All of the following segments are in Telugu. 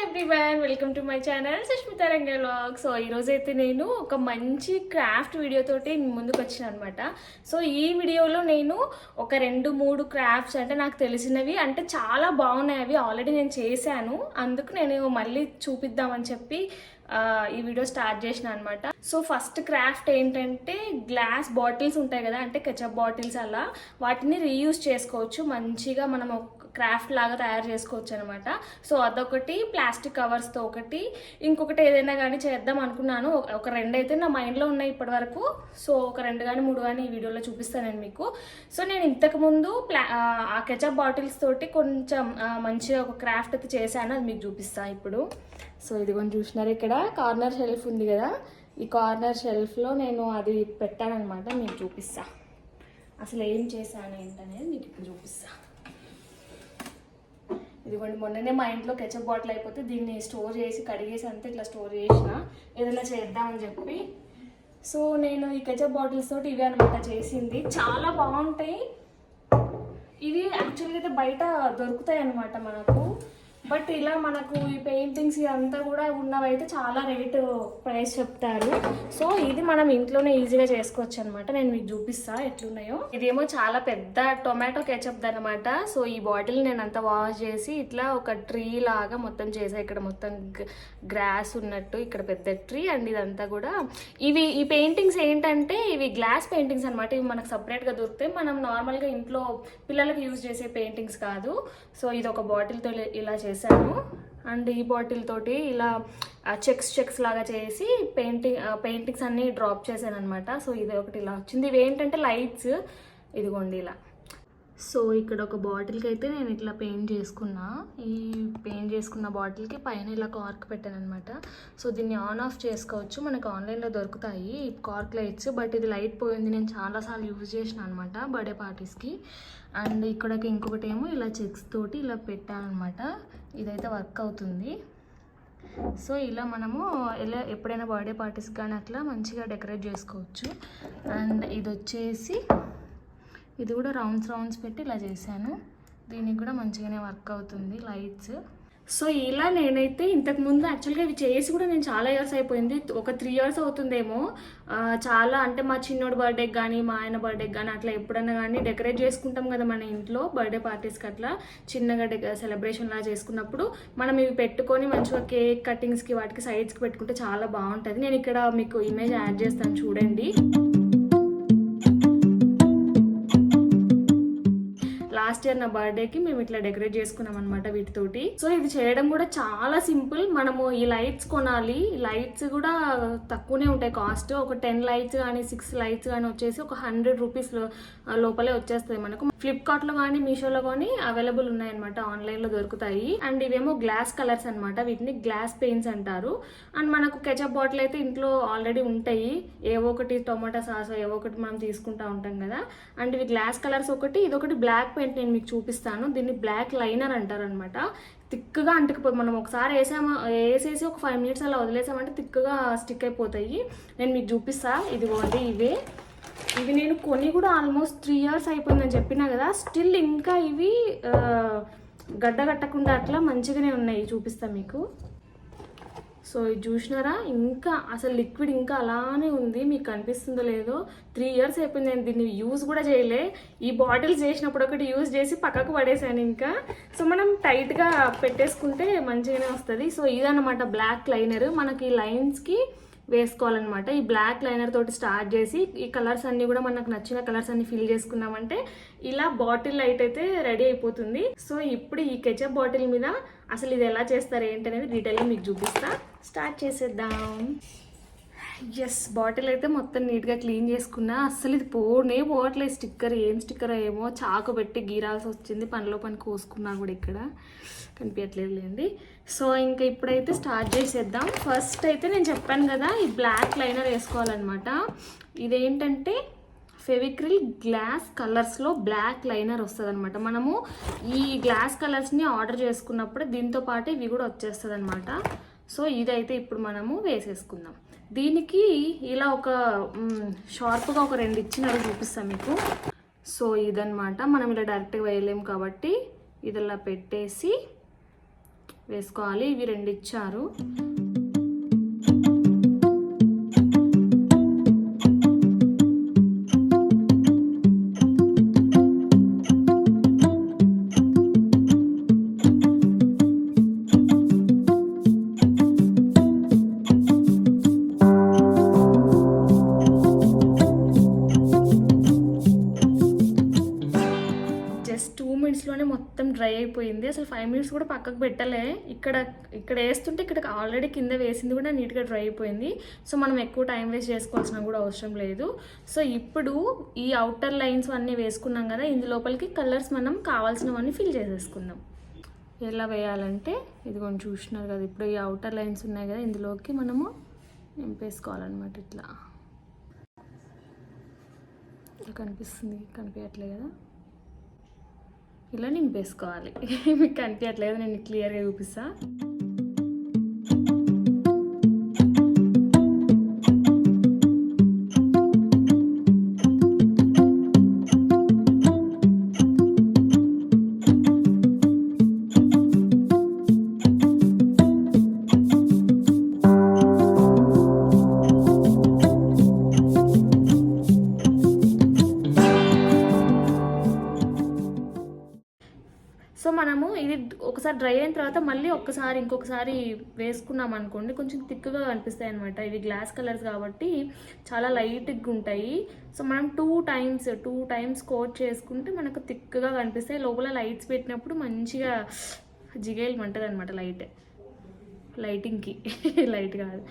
Everyone, welcome to my channel Sushmita Range vlog. So ఈరోజు అయితే నేను ఒక మంచి క్రాఫ్ట్ వీడియోతోటి ముందుకు వచ్చిన అనమాట. సో ఈ వీడియోలో నేను ఒక 2-3 క్రాఫ్ట్స్ అంటే నాకు తెలిసినవి అంటే చాలా బాగున్నాయి, అవి ఆల్రెడీ నేను చేశాను, అందుకు నేను మళ్ళీ చూపిద్దామని చెప్పి ఈ వీడియో స్టార్ట్ చేసిన అనమాట. సో ఫస్ట్ క్రాఫ్ట్ ఏంటంటే గ్లాస్ బాటిల్స్ ఉంటాయి కదా, అంటే కెచప్ బాటిల్స్, అలా వాటిని రీయూజ్ చేసుకోవచ్చు, మంచిగా మనం క్రాఫ్ట్ లాగా తయారు చేసుకోవచ్చు అనమాట. సో అదొకటి, ప్లాస్టిక్ కవర్స్తో ఒకటి, ఇంకొకటి ఏదైనా కానీ చేద్దాం అనుకున్నాను. ఒక 2 అయితే నా మైండ్లో ఉన్నాయి ఇప్పటి వరకు. సో ఒక 2 కానీ 3 కానీ ఈ వీడియోలో చూపిస్తాను నేను మీకు. సో నేను ఇంతకుముందు ఆ కెచప్ బాటిల్స్ తోటి కొంచెం మంచిగా ఒక క్రాఫ్ట్ అయితే చేశాను, అది మీకు చూపిస్తాను ఇప్పుడు. సో ఇది కొంచెం చూసినారు, ఇక్కడ కార్నర్ షెల్ఫ్ ఉంది కదా, ఈ కార్నర్ షెల్ఫ్లో నేను అది పెట్టానమాట, మీకు చూపిస్తా అసలు ఏం చేశాను ఏంటనేది మీకు ఇప్పుడు చూపిస్తా. ఇదిగోండి, మొన్ననే మా ఇంట్లో కెచప్ బాటిల్ అయిపోతే దీన్ని స్టోర్ చేసి కడిగేసి అంతా ఇట్లా స్టోర్ చేసిన, ఏదైనా చేద్దామని చెప్పి. సో నేను ఈ కెచప్ బాటిల్స్ తోటి ఇవే అనమాట చేసింది, చాలా బాగుంటాయి ఇవి. యాక్చువల్గా అయితే బయట దొరుకుతాయి అనమాట మనకు, బట్ ఇలా మనకు ఈ పెయింటింగ్స్ ఇదంతా కూడా ఉన్నవైతే చాలా రేటు ప్రైస్ చెప్తారు. సో ఇది మనం ఇంట్లోనే ఈజీగా చేసుకోవచ్చు అనమాట. నేను మీకు చూపిస్తా ఎట్లున్నాయో. ఇదేమో చాలా పెద్ద టొమాటో కెచప్ అనమాట. సో ఈ బాటిల్ నేను అంతా వాష్ చేసి ఇట్లా ఒక ట్రీ లాగా మొత్తం చేసా. ఇక్కడ మొత్తం గ్రాస్ ఉన్నట్టు, ఇక్కడ పెద్ద ట్రీ అండ్ ఇదంతా కూడా. ఈ పెయింటింగ్స్ ఏంటంటే ఇవి గ్లాస్ పెయింటింగ్స్ అనమాట. ఇవి మనకు సపరేట్గా దొరుకుతాయి, మనం నార్మల్గా ఇంట్లో పిల్లలకు యూజ్ చేసే పెయింటింగ్స్ కాదు. సో ఇది ఒక బాటిల్తో ఇలా చేసాను, అండ్ ఈ బాటిల్ తోటి ఇలా చెక్స్ లాగా చేసి పెయింటింగ్స్ అన్ని డ్రాప్ చేశాను అనమాట. సో ఇది ఒకటి ఇలా వచ్చింది. ఇవి ఏంటంటే లైట్స్, ఇదిగోండి ఇలా. సో ఇక్కడ ఒక బాటిల్కి అయితే నేను ఇట్లా పెయింట్ చేసుకున్నా. ఈ పెయింట్ చేసుకున్న బాటిల్కి పైన ఇలా కార్క్ పెట్టాను అనమాట. సో దీన్ని ఆన్ ఆఫ్ చేసుకోవచ్చు, మనకు ఆన్లైన్లో దొరుకుతాయి ఈ కార్క్ లైట్స్. బట్ ఇది లైట్ పోయింది, నేను చాలాసార్లు యూజ్ చేసిన అనమాట బర్త్డే పార్టీస్కి. అండ్ ఇక్కడికి ఇంకొకటి ఏమో ఇలా చెక్స్ తోటి ఇలా పెట్టాలన్నమాట. ఇదైతే వర్క్ అవుతుంది. సో ఇలా మనము ఎప్పుడైనా బర్త్డే పార్టీస్ కానీ అట్లా మంచిగా డెకరేట్ చేసుకోవచ్చు. అండ్ ఇది వచ్చేసి ఇది కూడా రౌండ్స్ పెట్టి ఇలా చేశాను, దీనికి కూడా మంచిగానే వర్క్ అవుతుంది లైట్స్. సో ఇలా నేనైతే ఇంతకుముందు యాక్చువల్గా ఇవి చేసి కూడా నేను చాలా ఇయర్స్ అయిపోయింది, ఒక 3 years అవుతుందేమో. చాలా అంటే మా చిన్నోడు బర్త్డేకి కానీ మా ఆయన బర్త్డేకి కానీ అట్లా ఎప్పుడన్నా కానీ డెకరేట్ చేసుకుంటాం కదా మన ఇంట్లో బర్త్డే పార్టీస్కి, అట్లా చిన్నగా సెలబ్రేషన్ లా చేసుకున్నప్పుడు మనం ఇవి పెట్టుకొని మంచిగా కేక్ కటింగ్స్కి వాటికి సైడ్స్కి పెట్టుకుంటే చాలా బాగుంటుంది. నేను ఇక్కడ మీకు ఇమేజ్ యాడ్ చేస్తాను చూడండి. లాస్ట్ ఇయర్ నా బర్త్డేకి మేము ఇట్లా డెకరేట్ చేసుకున్నాం అనమాట వీటితోటి. సో ఇది చేయడం కూడా చాలా సింపుల్. మనము ఈ లైట్స్ కొనాలి, ఈ లైట్స్ కూడా తక్కువనే ఉంటాయి కాస్ట్. ఒక 10 లైట్స్ కానీ 6 లైట్స్ కానీ వచ్చేసి ఒక 100 రూపీస్ లోపలే వచ్చేస్తుంది మనకు. ఫ్లిప్కార్ట్లో కానీ మీషోలో కానీ అవైలబుల్ ఉన్నాయన్నమాట, ఆన్లైన్లో దొరుకుతాయి. అండ్ ఇవేమో గ్లాస్ కలర్స్ అనమాట, వీటిని గ్లాస్ పెయింట్స్ అంటారు. అండ్ మనకు కెచప్ బాటిల్ అయితే ఇంట్లో ఆల్రెడీ ఉంటాయి, ఏవో ఒకటి టొమాటో సాస్ ఏవో ఒకటి మనం తీసుకుంటా ఉంటాం కదా. అండ్ ఇవి గ్లాస్ కలర్స్ ఒకటి, ఇదొకటి బ్లాక్ పెయింట్ నేను మీకు చూపిస్తాను. దీన్ని బ్లాక్ లైనర్ అంటారు అనమాట. థిక్గా అంటుకుపోయి మనం ఒకసారి వేసేసి ఒక 5 minutes అలా వదిలేసామంటే థిక్గా స్టిక్ అయిపోతాయి. నేను మీకు చూపిస్తా, ఇదిగోండి ఇవి నేను కొని కూడా ఆల్మోస్ట్ 3 years అయిపోయిందని చెప్పినా కదా, స్టిల్ ఇంకా ఇవి గడ్డ కట్టకుండా అట్లా మంచిగానే ఉన్నాయి, చూపిస్తా మీకు. సో ఇది చూసినారా, ఇంకా అసలు లిక్విడ్ ఇంకా అలానే ఉంది, మీకు కనిపిస్తుందో లేదో. 3 years అయిపోయింది, నేను దీన్ని యూజ్ కూడా చేయలే. ఈ బాటిల్స్ చేసినప్పుడు ఒకటి యూజ్ చేసి పక్కకు పడేసాను ఇంకా. సో మనం టైట్గా పెట్టేసుకుంటే మంచిగానే వస్తుంది. సో ఇదన్నమాట బ్లాక్ లైనర్, మనకి ఈ లైన్స్కి వేసుకోవాలన్నమాట. ఈ బ్లాక్ లైనర్ తోటి స్టార్ట్ చేసి ఈ కలర్స్ అన్ని కూడా మనకు నచ్చిన కలర్స్ అన్ని ఫిల్ చేసుకున్నామంటే ఇలా బాటిల్ లైట్ అయితే రెడీ అయిపోతుంది. సో ఇప్పుడు ఈ కెచప్ బాటిల్ మీద అసలు ఇది ఎలా చేస్తారు ఏంటనేది డీటెయిల్గా మీకు చూపిస్తా. స్టార్ట్ చేసేద్దాం. ఎస్, బాటిల్ అయితే మొత్తం నీట్గా క్లీన్ చేసుకున్నా. అస్సలు ఇది పోవట్లేదు, స్టిక్కర్ ఏం స్టిక్కర్ ఏమో చాకు పెట్టి గీరాల్సి వచ్చింది, పనిలో పని కోసుకున్నా కూడా ఇక్కడ కనిపించట్లేదు లేండి. సో ఇంకా ఇప్పుడైతే స్టార్ట్ చేసేద్దాం. ఫస్ట్ అయితే నేను చెప్పాను కదా ఈ బ్లాక్ లైనర్ వేసుకోవాలన్నమాట. ఇదేంటంటే ఫెవిక్రిల్ గ్లాస్ కలర్స్లో బ్లాక్ లైనర్ వస్తుంది అనమాట. మనము ఈ గ్లాస్ కలర్స్ని ఆర్డర్ చేసుకున్నప్పుడు దీంతో పాటు ఇవి కూడా వచ్చేస్తుంది అనమాట. సో ఇదైతే ఇప్పుడు మనము వేసేసుకుందాం. దీనికి ఇలా ఒక షార్ప్గా ఒక 2 ఇచ్చినారు, చూపిస్తాను మీకు. సో ఇదన్నమాట, మనం ఇలా డైరెక్ట్గా వేయలేము కాబట్టి ఇది ఇలా పెట్టేసి వేసుకోవాలి. ఇవి 2 ఇచ్చారు. జస్ట్ 2 మినిట్స్లోనే మొత్తం డ్రై అయిపోయింది. అసలు 5 మినిట్స్ కూడా పక్కకు పెట్టలే. ఇక్కడ వేస్తుంటే ఇక్కడ ఆల్రెడీ కింద వేసింది కూడా నీట్గా డ్రై అయిపోయింది. సో మనం ఎక్కువ టైం వేస్ట్ చేసుకోవాల్సిన కూడా అవసరం లేదు. సో ఇప్పుడు ఈ అవుటర్ లైన్స్ అన్నీ వేసుకున్నాం కదా, ఇందు లోపలికి కలర్స్ మనం కావాల్సినవన్నీ ఫిల్ చేసేసుకుందాం. ఎలా వేయాలంటే ఇదిగోండి చూసినారు కదా, ఇప్పుడు ఈ అవుటర్ లైన్స్ ఉన్నాయి కదా, ఇందులోకి మనము నింపేసుకోవాలన్నమాట. ఇట్లా కనిపిస్తుంది, కనిపించట్లేదు కదా, ఇలా నింపేసుకోవాలి. మీకు కనిపించట్లేదు, నేను క్లియర్గా చూపిస్తా. సో మనము ఇది ఒకసారి డ్రై అయిన తర్వాత మళ్ళీ ఇంకొకసారి వేసుకున్నాం అనుకోండి, కొంచెం థిక్గా కనిపిస్తాయి అనమాట. ఇవి గ్లాస్ కలర్స్ కాబట్టి చాలా లైట్గా ఉంటాయి. సో మనం 2 టైమ్స్ కోట్ చేసుకుంటే మనకు థిక్గా కనిపిస్తాయి. లోపల లైట్స్ పెట్టినప్పుడు మంచిగా జిగేలు ఉంటుంది అనమాట. లైటింగ్కి లైట్ కాదు.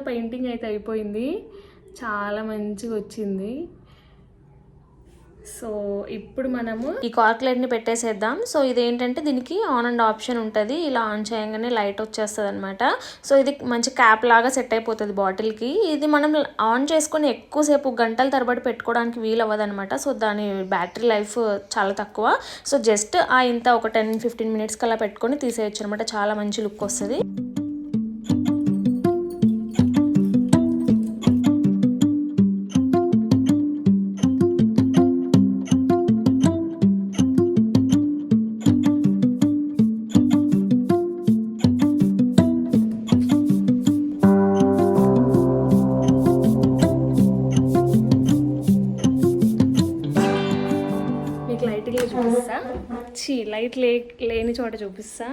పెయింటింగ్ అయితే అయిపోయింది, చాలా మంచిగా వచ్చింది. సో ఇప్పుడు మనము ఈ కార్క్ లైట్ని పెట్టేసేద్దాం. సో ఇదేంటంటే దీనికి ఆన్ అండ్ ఆప్షన్ ఉంటుంది. ఇలా ఆన్ చేయగానే లైట్ వచ్చేస్తుంది అనమాట. సో ఇది మంచి క్యాప్ లాగా సెట్ అయిపోతుంది బాటిల్కి. ఇది మనం ఆన్ చేసుకొని ఎక్కువసేపు గంటల తరబడి పెట్టుకోవడానికి వీలు అవ్వదనమాట. సో దాని బ్యాటరీ లైఫ్ చాలా తక్కువ. సో జస్ట్ ఇంత ఒక 10-15 మినిట్స్కి అలా పెట్టుకొని తీసేయచ్చు అనమాట. చాలా మంచి లుక్ వస్తుంది. చూపిస్తా, లైట్ లేని చోట చూపిస్తా.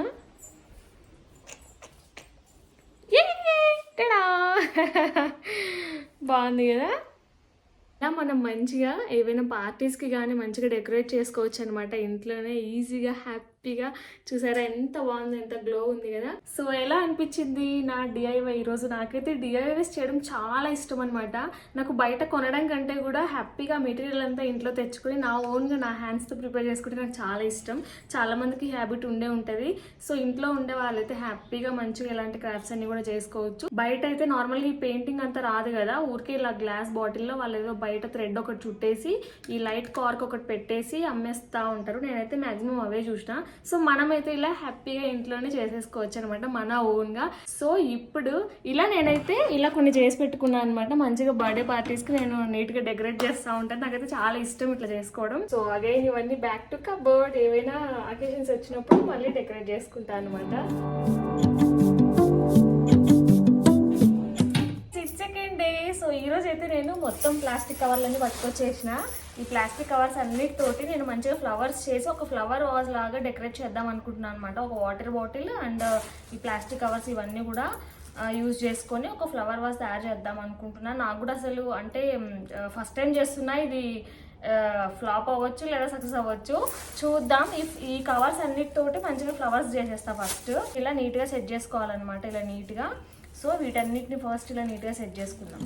బాగుంది కదా. మనం మంచిగా ఏవైనా పార్టీస్కి కానీ మంచిగా డెకరేట్ చేసుకోవచ్చు అనమాట ఇంట్లోనే ఈజీగా, హ్యాపీగా. చూసారా ఎంత బాగుంది, ఎంత గ్లో ఉంది కదా. సో ఎలా అనిపించింది నా డిఐవై ఈరోజు? నాకైతే డిఐవైస్ చేయడం చాలా ఇష్టం అనమాట. నాకు బయట కొనడం కంటే కూడా హ్యాపీగా మెటీరియల్ అంతా ఇంట్లో తెచ్చుకొని నా ఓన్గా నా హ్యాండ్స్తో ప్రిపేర్ చేసుకుంటే నాకు చాలా ఇష్టం. చాలా మందికి హ్యాబిట్ ఉంటుంది. సో ఇంట్లో ఉండే వాళ్ళైతే హ్యాపీగా మంచిగా ఇలాంటి క్రాఫ్ట్స్ అన్ని కూడా చేసుకోవచ్చు. బయట అయితే నార్మల్గా ఈ పెయింటింగ్ అంతా రాదు కదా, ఊరికే ఇలా గ్లాస్ బాటిల్లో వాళ్ళు ఏదో బయట థ్రెడ్ ఒకటి చుట్టేసి ఈ లైట్ కార్క్ ఒకటి పెట్టేసి అమ్మేస్తూ ఉంటారు. నేనైతే మాక్సిమం అవే చూసిన. సో మనమైతే ఇలా హ్యాపీగా ఇంట్లోనే చేసేసుకోవచ్చు అనమాట మన ఓన్గా. సో ఇప్పుడు నేనైతే ఇలా కొన్ని చేసి పెట్టుకున్నాను అనమాట. మంచిగా బర్త్డే పార్టీస్కి నేను నీట్గా డెకరేట్ చేస్తూ ఉంటాను. నాకైతే చాలా ఇష్టం ఇట్లా చేసుకోవడం. సో అగైన్ ఇవన్నీ బ్యాక్ టు కబోర్డ్, ఏవైనా అకేషన్స్ వచ్చినప్పుడు మళ్ళీ డెకరేట్ చేసుకుంటాను అనమాట. సో ఈరోజు అయితే నేను మొత్తం ప్లాస్టిక్ కవర్లన్నీ పట్టుకొచ్చేసిన. ఈ ప్లాస్టిక్ కవర్స్ అన్నిటితోటి నేను మంచిగా ఫ్లవర్స్ చేసి ఒక ఫ్లవర్ వాజ్ లాగా డెకరేట్ చేద్దాం అనుకుంటున్నాను అనమాట. ఒక వాటర్ బాటిల్ అండ్ ఈ ప్లాస్టిక్ కవర్స్ ఇవన్నీ కూడా యూజ్ చేసుకొని ఒక ఫ్లవర్ వాజ్ తయారు చేద్దాం అనుకుంటున్నాను. నాకు కూడా అసలు అంటే ఫస్ట్ టైం చేస్తున్నా. ఇది ఫ్లాప్ అవ్వచ్చు లేదా సక్సెస్ అవ్వచ్చు, చూద్దాం. ఈ కవర్స్ అన్నిటితోటి మంచిగా ఫ్లవర్స్ చేసేస్తా. ఫస్ట్ ఇలా నీట్గా సెట్ చేసుకోవాలన్నమాట, ఇలా నీట్గా. సో వీటన్నిటిని ఫస్ట్ ఇలా నీట్గా సెట్ చేసుకుందాం.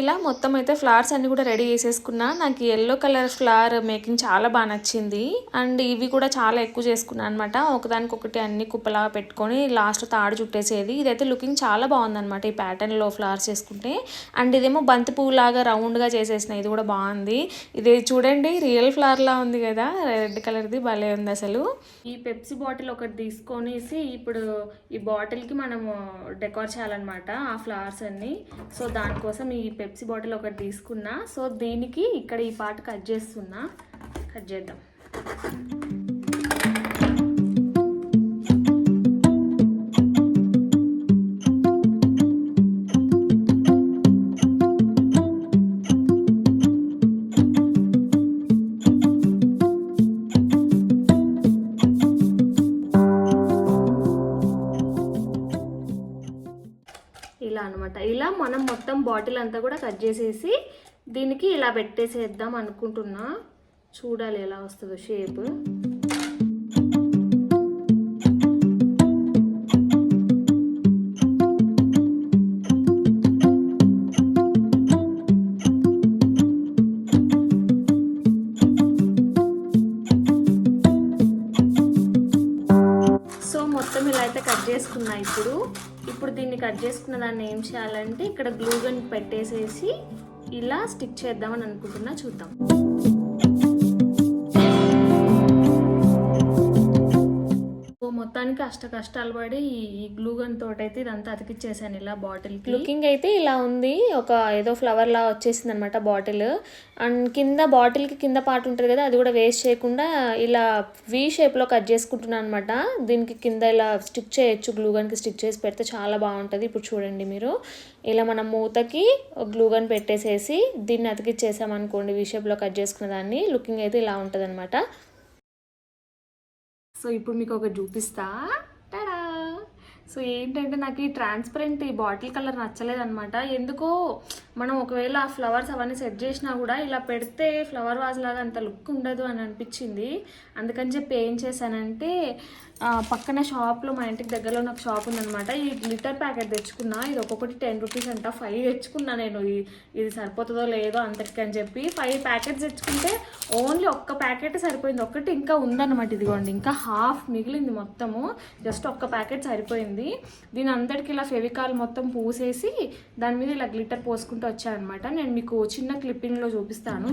ఇలా మొత్తం అయితే ఫ్లవర్స్ అన్ని కూడా రెడీ చేసేసుకున్నా. నాకు ఎల్లో కలర్ ఫ్లవర్ మేకింగ్ చాలా బాగా నచ్చింది. అండ్ ఇవి కూడా చాలా ఎక్కువ చేసుకున్నాను అనమాట. ఒకదానికొకటి అన్ని కుప్పలాగా పెట్టుకొని లాస్ట్ తాడు చుట్టేసేది. ఇదైతే లుకింగ్ చాలా బాగుందన్నమాట ఈ ప్యాటర్న్లో ఫ్లవర్స్ చేసుకుంటే. అండ్ ఇదేమో బంతి పువ్వు లాగా రౌండ్గా చేసేసిన, ఇది కూడా బాగుంది. ఇది చూడండి రియల్ ఫ్లవర్ లా ఉంది కదా, రెడ్ కలర్ది భలే ఉంది అసలు. ఈ పెప్సీ బాటిల్ ఒకటి తీసుకొనేసి ఇప్పుడు ఈ బాటిల్కి మనము డెకోర్ చేయాలన్నమాట ఆ ఫ్లవర్స్ అన్ని. సో దానికోసం ఈ పెప్సీ బాటిల్ ఒకటి తీసుకున్నా. సో దీనికి ఇక్కడ ఈ పార్ట్ కట్ చేస్తున్నా, కట్ చేద్దాం. ఇలా అనమాట. ఇలా మనం మొత్తం బాటిల్ అంతా కూడా కట్ చేసేసి దీనికి ఇలా పెట్టేసేద్దాం అనుకుంటున్నా. చూడాలి ఎలా వస్తుందో షేప్. సో మొత్తం ఇలా అయితే కట్ చేసుకున్నా. ఇప్పుడు దీన్ని కట్ చేసుకున్న దాన్ని ఏం చేయాలంటే ఇక్కడ గ్లూ గన్ పెట్టేసేసి ఇలా స్టిక్ చేద్దామని అనుకుంటున్నా. చూద్దాం. మొత్తానికి కష్టాలు పడి ఈ గ్లూ గన్ తోటైతే ఇదంతా అతికిచ్చేసాను ఇలా బాటిల్. లుకింగ్ అయితే ఇలా ఉంది, ఒక ఏదో ఫ్లవర్ లా వచ్చేసింది అనమాట బాటిల్. అండ్ కింద బాటిల్కి కింద పార్ట్ ఉంటుంది కదా, అది కూడా వేస్ట్ చేయకుండా ఇలా వి షేప్లో కట్ చేసుకుంటున్నాను అనమాట. దీనికి కింద ఇలా స్టిక్ చేయొచ్చు, గ్లూ గన్కి స్టిక్ చేసి పెడితే చాలా బాగుంటుంది. ఇప్పుడు చూడండి మీరు, ఇలా మనం మూతకి గ్లూ గన్ పెట్టేసేసి దీన్ని అతికిచ్చేసామనుకోండి వి షేప్లో కట్ చేసుకున్న దాన్ని, లుకింగ్ అయితే ఇలా ఉంటుంది అనమాట. సో ఇప్పుడు మీకు ఒకటి చూపిస్తా. టాడా! సో ఏంటంటే నాకు ఈ ట్రాన్స్పరెంట్ ఈ బాటిల్ కలర్ నచ్చలేదన్నమాట. ఎందుకో మనం ఒకవేళ ఆ ఫ్లవర్స్ అవన్నీ సెట్ చేసినా కూడా ఇలా పెడితే ఫ్లవర్ వాజ్ లాగా అంత లుక్ ఉండదు అని అనిపించింది. అందుకని చెప్పి ఏం చేశానంటే పక్కన షాప్లో, మా ఇంటికి దగ్గరలో నాకు షాప్ ఉందనమాట, ఈ గ్లిటర్ ప్యాకెట్ తెచ్చుకున్నా. ఇది ఒక్కొక్కటి 10 రూపీస్ అంట. 5 తెచ్చుకున్నా నేను. ఇది సరిపోతుందో లేదో అంతటికి అని చెప్పి 5 ప్యాకెట్స్ తెచ్చుకుంటే ఓన్లీ ఒక్క ప్యాకెట్ సరిపోయింది. ఒక్కటి ఇంకా ఉందన్నమాట. ఇదిగోండి ఇంకా హాఫ్ మిగిలింది మొత్తము. జస్ట్ ఒక్క ప్యాకెట్ సరిపోయింది. దీని అందరికి ఇలా ఫెవికాల్ మొత్తం పూసేసి దాని మీద ఇలా గ్లిటర్ పోసుకుంటూ వచ్చానమాట. నేను మీకు చిన్న క్లిప్పింగ్లో చూపిస్తాను.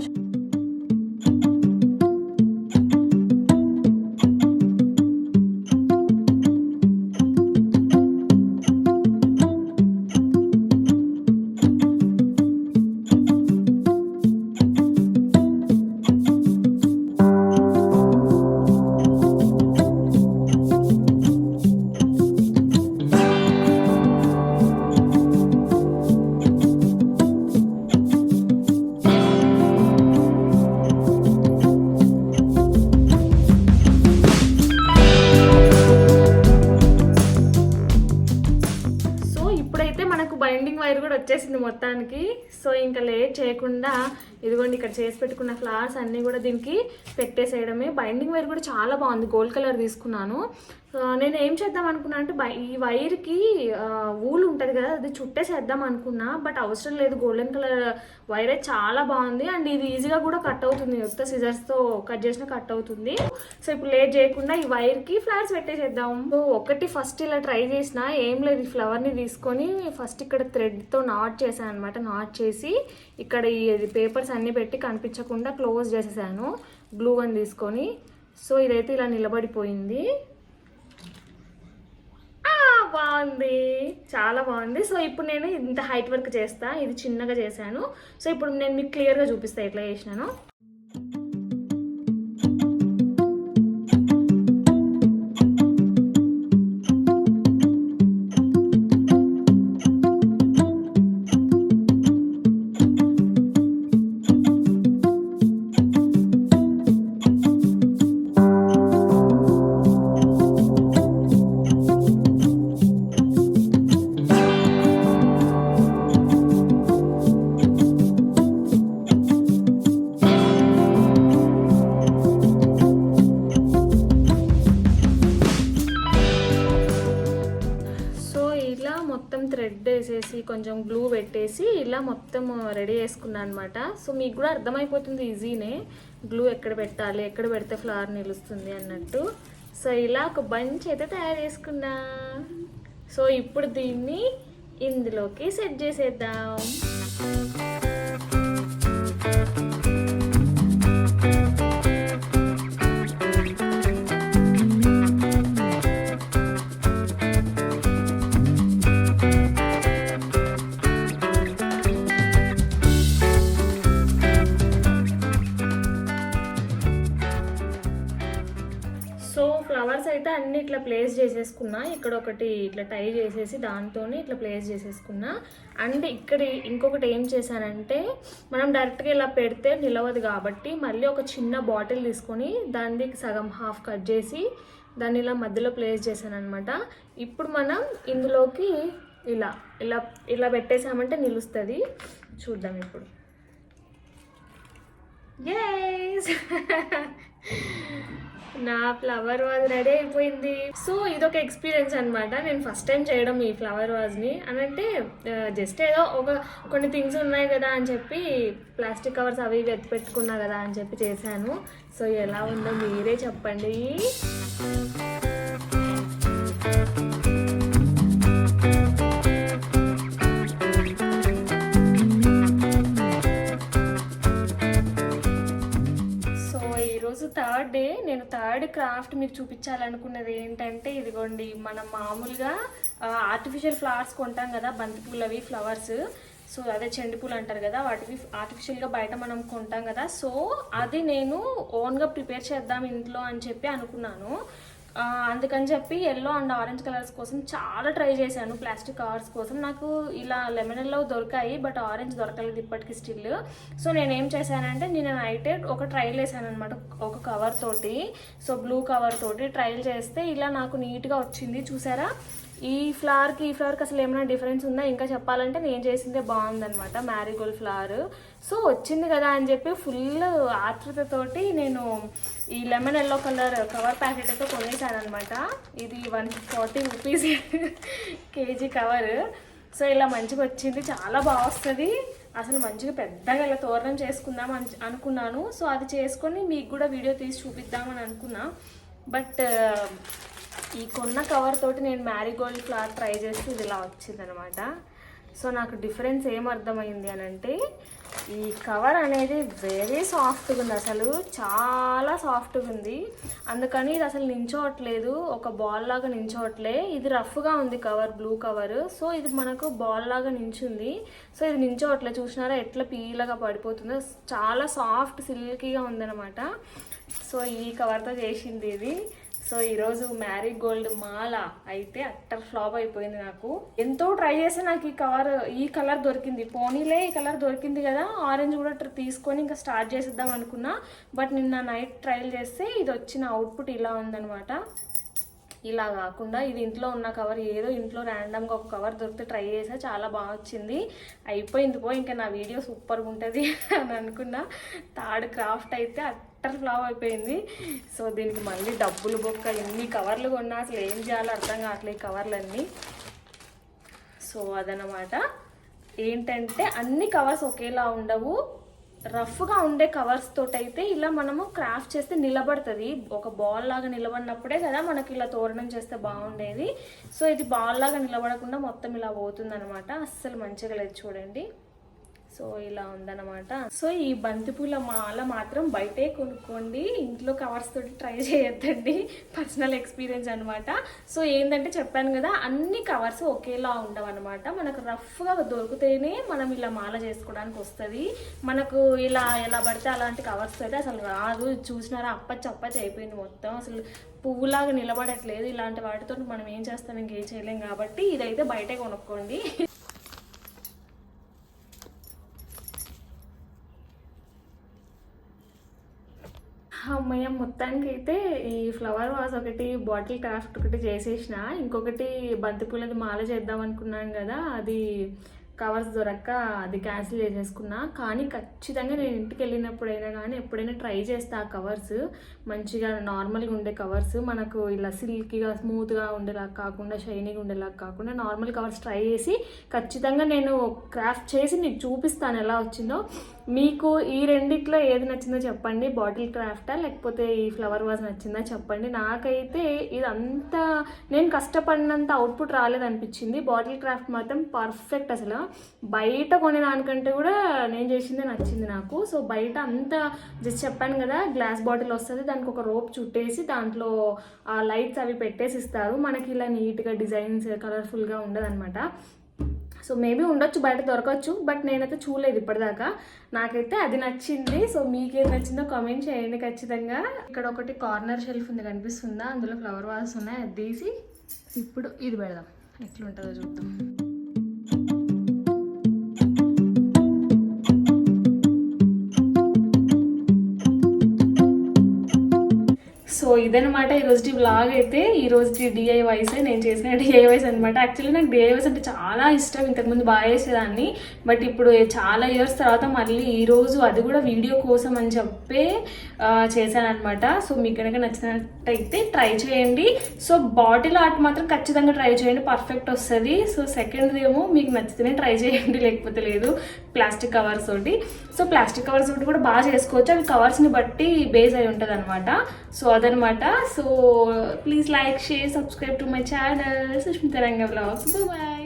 బైండింగ్ వైర్ కూడా వచ్చేసింది మొత్తానికి. సో ఇంకా లేట్ చేయకుండా ఇదిగోండి ఇక్కడ చేసి పెట్టుకున్న ఫ్లవర్స్ అన్నీ కూడా దీనికి పెట్టేసేయడమే. బైండింగ్ వైర్ కూడా చాలా బాగుంది, గోల్డ్ కలర్ తీసుకున్నాను. నేను ఏం చేద్దాం అనుకున్నా అంటే ఈ వైర్కి ఊలు ఉంటుంది కదా, అది చుట్టేసేద్దాం అనుకున్నా. బట్ అవసరం లేదు, గోల్డెన్ కలర్ వైరే చాలా బాగుంది. అండ్ ఇది ఈజీగా కూడా కట్ అవుతుంది, కొత్త సిజర్స్తో కట్ చేసినా కట్ అవుతుంది. సో ఇప్పుడు లేట్ చేయకుండా ఈ వైర్కి ఫ్లవర్స్ పెట్టేసేద్దాం. ఒకటి ఫస్ట్ ఇలా ట్రై చేసిన, ఏం లేదు, ఈ ఫ్లవర్ని తీసుకొని ఫస్ట్ ఇక్కడ థ్రెడ్తో నాట్ చేశాను అనమాట. నాట్ చేసి ఇక్కడ ఈ పేపర్స్ అన్నీ పెట్టి కనిపించకుండా క్లోజ్ చేసేసాను గ్లూ గన్ తీసుకొని. సో ఇదైతే ఇలా నిలబడిపోయింది. బాగుంది, చాలా బాగుంది. సో ఇప్పుడు నేను ఇంత హైట్ వర్క్ చేస్తా, ఇది చిన్నగా చేశాను. సో ఇప్పుడు నేను మీకు క్లియర్గా చూపిస్తాను ఎట్లా చేసినాను. థ్రెడ్ వేసేసి కొంచెం గ్లూ పెట్టేసి ఇలా మొత్తం రెడీ చేసుకున్నాను అనమాట. సో మీకు కూడా అర్థమైపోతుంది ఈజీనే, గ్లూ ఎక్కడ పెట్టాలి, ఎక్కడ పెడితే ఫ్లవర్ నిలుస్తుంది అన్నట్టు. సో ఇలా ఒక బంచ్ అయితే తయారు చేసుకున్నా. సో ఇప్పుడు దీన్ని ఇందులోకి సెట్ చేసేద్దాం. సో ఫ్లవర్స్ అయితే అన్ని ఇట్లా ప్లేస్ చేసేసుకున్నా. ఇక్కడ ఒకటి ఇట్లా టై చేసేసి దాంతో ఇట్లా ప్లేస్ చేసేసుకున్నా. అండ్ ఇక్కడ ఇంకొకటి ఏం చేశానంటే, మనం డైరెక్ట్గా ఇలా పెడితే నిలవదు కాబట్టి మళ్ళీ ఒక చిన్న బాటిల్ తీసుకొని దాన్ని సగం హాఫ్ కట్ చేసి దాన్ని ఇలా మధ్యలో ప్లేస్ చేశాను అనమాట. ఇప్పుడు మనం ఇందులోకి ఇలా ఇలా ఇలా పెట్టేసామంటే నిలుస్తుంది. చూద్దాం ఇప్పుడు. yes నా ఫ్లవర్ వాజ్ రెడీ అయిపోయింది. సో ఇదొక ఎక్స్పీరియన్స్ అనమాట. నేను ఫస్ట్ టైం చేయడం ఈ ఫ్లవర్ వాజ్ని అని అంటే జస్ట్ ఏదో కొన్ని థింగ్స్ ఉన్నాయి కదా అని చెప్పి ప్లాస్టిక్ కవర్స్ అవి ఎత్తి పెట్టుకున్నా కదా అని చెప్పి చేశాను. సో ఎలా ఉందో మీరే చెప్పండి. థర్డ్ డే నేను థర్డ్ క్రాఫ్ట్ మీకు చూపించాలనుకున్నది ఏంటంటే, ఇదిగోండి మనం మామూలుగా ఆర్టిఫిషియల్ ఫ్లవర్స్ కొంటాం కదా, బంతిపూలు అవి ఫ్లవర్స్. సో అదే చెండు పూలు అంటారు కదా, వాటికి ఆర్టిఫిషియల్గా బయట మనం కొంటాం కదా. సో అది నేను ఓన్గా ప్రిపేర్ చేద్దాం ఇంట్లో అని చెప్పి అనుకున్నాను. అందుకని చెప్పి ఎల్లో అండ్ ఆరెంజ్ కలర్స్ కోసం చాలా ట్రై చేశాను. ప్లాస్టిక్ కవర్స్ కోసం నాకు ఇలా లెమన్ ఎల్లో దొరికాయి, బట్ ఆరెంజ్ దొరకలేదు ఇప్పటికి స్టిల్. సో నేనేం చేశానంటే, నేను నైటే ఒక ట్రయల్ వేసాను అనమాట ఒక కవర్ తోటి. సో బ్లూ కవర్ తోటి ట్రయల్ చేస్తే ఇలా నాకు నీట్గా వచ్చింది. చూసారా, ఈ ఫ్లవర్కి అసలు ఏమైనా డిఫరెన్స్ ఉందా? ఇంకా చెప్పాలంటే నేను చేసిందే బాగుందనమాట, మ్యారీగోల్డ్ ఫ్లవర్. సో వచ్చింది కదా అని చెప్పి ఫుల్ ఆతృతతోటి నేను ఈ lemon yellow colour cover packet అయితే కొనేసాను అనమాట. ఇది 140 రూపీస్ కేజీ కవర్. సో ఇలా మంచిగా వచ్చింది, చాలా బాగా వస్తుంది అసలు. మంచిగా పెద్దగా ఇలా తోరణం చేసుకుందాం అనుకున్నాను. సో అది చేసుకొని మీకు కూడా వీడియో తీసి చూపిద్దామని అనుకున్నా. బట్ ఈ కొన్న కవర్ తోటి నేను మ్యారీగోల్డ్ ఫ్లవర్ ట్రై చేస్తే ఇది ఇలా వచ్చిందనమాట. సో నాకు డిఫరెన్స్ ఏం అర్థమైంది అని అంటే, ఈ కవర్ అనేది వెరీ సాఫ్ట్గా ఉంది, అసలు చాలా సాఫ్ట్గా ఉంది. అందుకని ఇది అసలు నించోవట్లేదు, ఒక బాల్ లాగా నించోవట్లే. ఇది రఫ్గా ఉంది కవర్, బ్లూ కవర్. సో ఇది మనకు బాల్ లాగా నించుంది. సో ఇది నించోవట్లేదు, చూసినారా ఎట్లా పీలగా పడిపోతుందో. చాలా సాఫ్ట్ సిల్కీగా ఉందన్నమాట. సో ఈ కవర్తో చేసింది ఇది. సో ఈరోజు మ్యారీగోల్డ్ మాల అయితే అట్టర్ ఫ్లాప్ అయిపోయింది. నాకు ఎంతో ట్రై చేస్తే నాకు ఈ కలర్ దొరికింది. పోనీలే ఈ కలర్ దొరికింది కదా, ఆరెంజ్ కూడా తీసుకొని ఇంకా స్టార్ట్ చేసేద్దాం అనుకున్నా. బట్ నిన్న నైట్ ట్రయల్ చేస్తే ఇది వచ్చిన అవుట్పుట్ ఇలా ఉందనమాట. ఇలా కాకుండా ఇది ఇంట్లో ఉన్న కవర్, ఏదో ఇంట్లో ర్యాండమ్గా ఒక కవర్ దొరికితే ట్రై చేసా, చాలా బాగా వచ్చింది. అయిపోయింది ఇంకా నా వీడియో సూపర్గా ఉంటుంది అని అనుకున్నా. థర్డ్ క్రాఫ్ట్ అయితే అట్టర్ ఫ్లాప్ అయిపోయింది. సో దీనికి మళ్ళీ డబ్బులు బొక్క, ఎన్ని కవర్లు కొన్నా అసలు ఏం చేయాలో అర్థం కావట్లేదు ఈ కవర్లన్నీ. సో అదనమాట. ఏంటంటే అన్ని కవర్స్ ఒకేలా ఉండవు, రఫ్గా ఉండే కవర్స్ తోటి అయితే ఇలా మనము క్రాఫ్ట్ చేస్తే నిలబడుతుంది. ఒక బాల్ లాగా నిలబడినప్పుడే కదా మనకి ఇలా తోరణం చేస్తే బాగుండేది. సో ఇది బాల్ లాగా నిలబడకుండా మొత్తం ఇలా పోతుంది అనమాట. అస్సలు మంచిగా లేదు చూడండి. సో ఇలా ఉందన్నమాట. సో ఈ బంతిపూల మాల మాత్రం బయటే కొనుక్కోండి, ఇంట్లో కవర్స్ తోటి ట్రై చేయొద్దండి, పర్సనల్ ఎక్స్పీరియన్స్ అనమాట. సో ఏంటంటే చెప్పాను కదా, అన్ని కవర్స్ ఒకేలా ఉండవు అనమాట. మనకు రఫ్గా దొరికితేనే మనం ఇలా మాల చేసుకోవడానికి వస్తుంది. మనకు ఇలా ఎలా పడితే అలాంటి కవర్స్ అయితే అసలు రాదు. చూసినారా అప్పచ్చి అయిపోయింది మొత్తం, అసలు పువ్వులాగా నిలబడట్లేదు. ఇలాంటి వాటితో మనం ఏం చేస్తాం, ఇంకేం చేయలేం. కాబట్టి ఇదైతే బయటే కొనుక్కోండి. అమ్మయ్య, మొత్తానికి అయితే ఈ ఫ్లవర్ వాజ్ ఒకటి, బాటిల్ క్రాఫ్ట్ ఒకటి చేసేసిన. ఇంకొకటి బంతిపూలది మాల చేద్దాం అనుకున్నాను కదా, అది కవర్స్ దొరక్క అది క్యాన్సిల్ చేసేసుకున్నా. కానీ ఖచ్చితంగా నేను ఇంటికి వెళ్ళినప్పుడైనా కానీ ఎప్పుడైనా ట్రై చేస్తా ఆ కవర్స్. మంచిగా నార్మల్గా ఉండే కవర్స్, మనకు ఇలా సిల్కీగా స్మూత్గా ఉండేలా కాకుండా, షైనీగా ఉండేలా కాకుండా నార్మల్ కవర్స్ ట్రై చేసి ఖచ్చితంగా నేను క్రాఫ్ట్ చేసి మీకు చూపిస్తాను ఎలా వచ్చిందో. మీకు ఈ రెండిట్లో ఏది నచ్చిందో చెప్పండి, బాటిల్ క్రాఫ్టా లేకపోతే ఈ ఫ్లవర్ వాజ్ నచ్చిందా చెప్పండి. నాకైతే ఇదంతా నేను కష్టపడినంత అవుట్పుట్ రాలేదనిపించింది. బాటిల్ క్రాఫ్ట్ మాత్రం పర్ఫెక్ట్. అసలు బయట కొనేదానికంటే కూడా నేను చేసిందే నచ్చింది నాకు. సో బయట అంతా జస్ట్ చెప్పాను కదా, గ్లాస్ బాటిల్ వస్తుంది, దానికి ఒక రోప్ చుట్టేసి దాంట్లో ఆ లైట్స్ అవి పెట్టేసి ఇస్తారు. మనకి ఇలా నీట్గా డిజైన్స్ కలర్ఫుల్గా ఉండదన్నమాట. సో మేబీ ఉండొచ్చు, బయట దొరకవచ్చు, బట్ నేనైతే చూడలేదు ఇప్పటిదాకా. నాకైతే అది నచ్చింది. సో మీకేది నచ్చిందో కామెంట్ చేయండి ఖచ్చితంగా. ఇక్కడ ఒకటి కార్నర్ షెల్ఫ్ ఉంది, కనిపిస్తుందా? అందులో ఫ్లవర్ వాల్స్ ఉన్నాయి. అది తీసి ఇప్పుడు ఇది పెడదాం, ఎట్లుంటుందో చూద్దాం. సో ఇదనమాట ఈరోజు వ్లాగ్. అయితే ఈరోజు డిఐవైస్ నేను చేసిన డిఐవైస్ అనమాట. యాక్చువల్లీ నాకు డిఐవైస్ అంటే చాలా ఇష్టం, ఇంతకుముందు బాగా చేసేదాన్ని. బట్ ఇప్పుడు చాలా ఇయర్స్ తర్వాత మళ్ళీ ఈరోజు అది కూడా వీడియో కోసం అని చెప్పి చేశాను అనమాట. సో మీకు కనుక నచ్చినట్టయితే ట్రై చేయండి. సో బాటిల్ ఆర్ట్ మాత్రం ఖచ్చితంగా ట్రై చేయండి, పర్ఫెక్ట్ వస్తుంది. సో సెకండ్ది ఏమో మీకు నచ్చితేనే ట్రై చేయండి, లేకపోతే లేదు. ప్లాస్టిక్ కవర్స్ తోటి, సో ప్లాస్టిక్ కవర్స్ తోటి కూడా బాగా చేసుకోవచ్చు. అవి కవర్స్ని బట్టి బేస్ అయి ఉంటుంది అనమాట. సో అదనమాట. So please like, share, subscribe to my channel Sushmita రంగ వ్లాగ్స్. బాయ్.